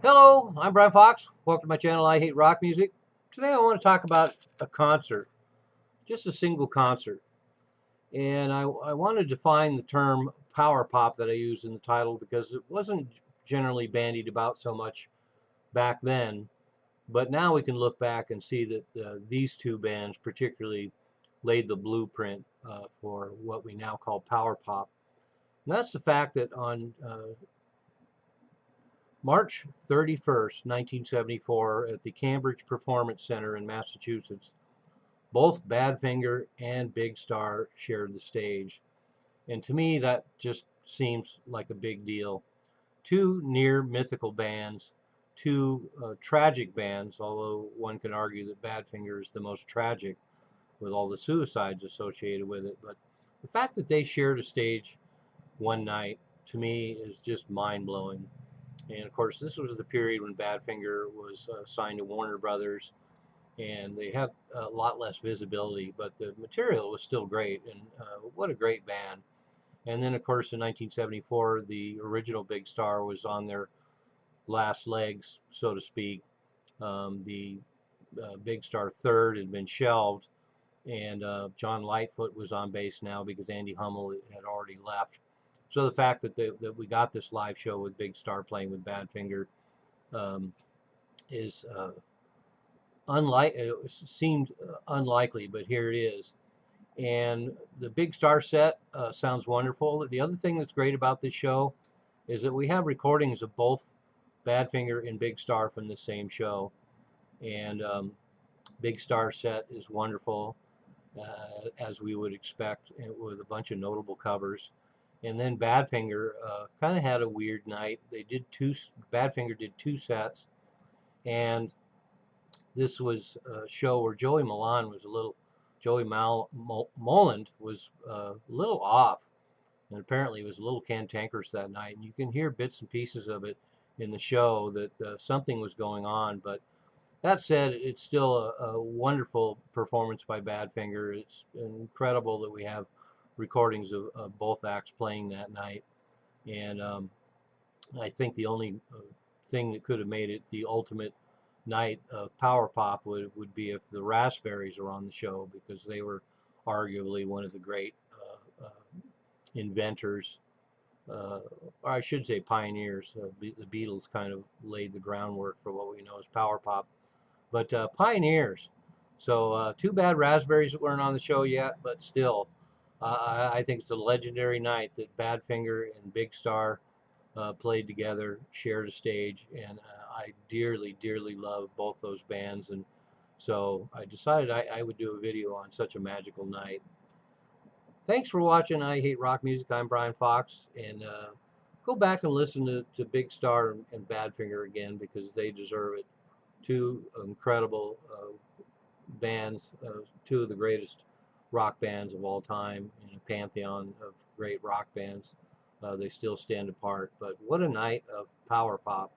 Hello, I'm Brian Fox. Welcome to my channel, I Hate Rock Music. Today I want to talk about a concert, just a single concert. And I want to define the term power pop that I use in the title because it wasn't generally bandied about so much back then. But now we can look back and see that these two bands particularly laid the blueprint for what we now call power pop. And that's the fact that on March 31st, 1974, at the Cambridge Performance Center in Massachusetts, both Badfinger and Big Star shared the stage. And to me, that just seems like a big deal. Two near mythical bands, two tragic bands, although one can argue that Badfinger is the most tragic with all the suicides associated with it. But the fact that they shared a stage one night, to me, is just mind blowing. And of course, this was the period when Badfinger was signed to Warner Brothers, and they had a lot less visibility, but the material was still great. And what a great band! And then, of course, in 1974, the original Big Star was on their last legs, so to speak. The Big Star third had been shelved, and John Lightfoot was on bass now because Andy Hummel had already left. So the fact that we got this live show with Big Star playing with Badfinger um, is it seemed unlikely, but here it is. And the Big Star set sounds wonderful. The other thing that's great about this show is that we have recordings of both Badfinger and Big Star from the same show. And Big Star set is wonderful, as we would expect, with a bunch of notable covers. And then Badfinger kind of had a weird night. Badfinger did two sets, and this was a show where Joey Moland was a little off, and apparently was a little cantankerous that night. And you can hear bits and pieces of it in the show that something was going on. But that said, it's still a wonderful performance by Badfinger. It's incredible that we have recordings of both acts playing that night. And I think the only thing that could have made it the ultimate night of power pop would be if the Raspberries were on the show, because they were arguably one of the great inventors, or I should say pioneers. The Beatles kind of laid the groundwork for what we know as power pop, but pioneers. So too bad Raspberries weren't on the show yet, but still, I think it's a legendary night that Badfinger and Big Star played together, shared a stage, and I dearly, dearly love both those bands. And so I decided I would do a video on such a magical night. Thanks for watching I Hate Rock Music. I'm Brian Fox, and go back and listen to Big Star and Badfinger again because they deserve it. Two incredible bands, two of the greatest rock bands of all time in a pantheon of great rock bands. They still stand apart. But what a night of power pop.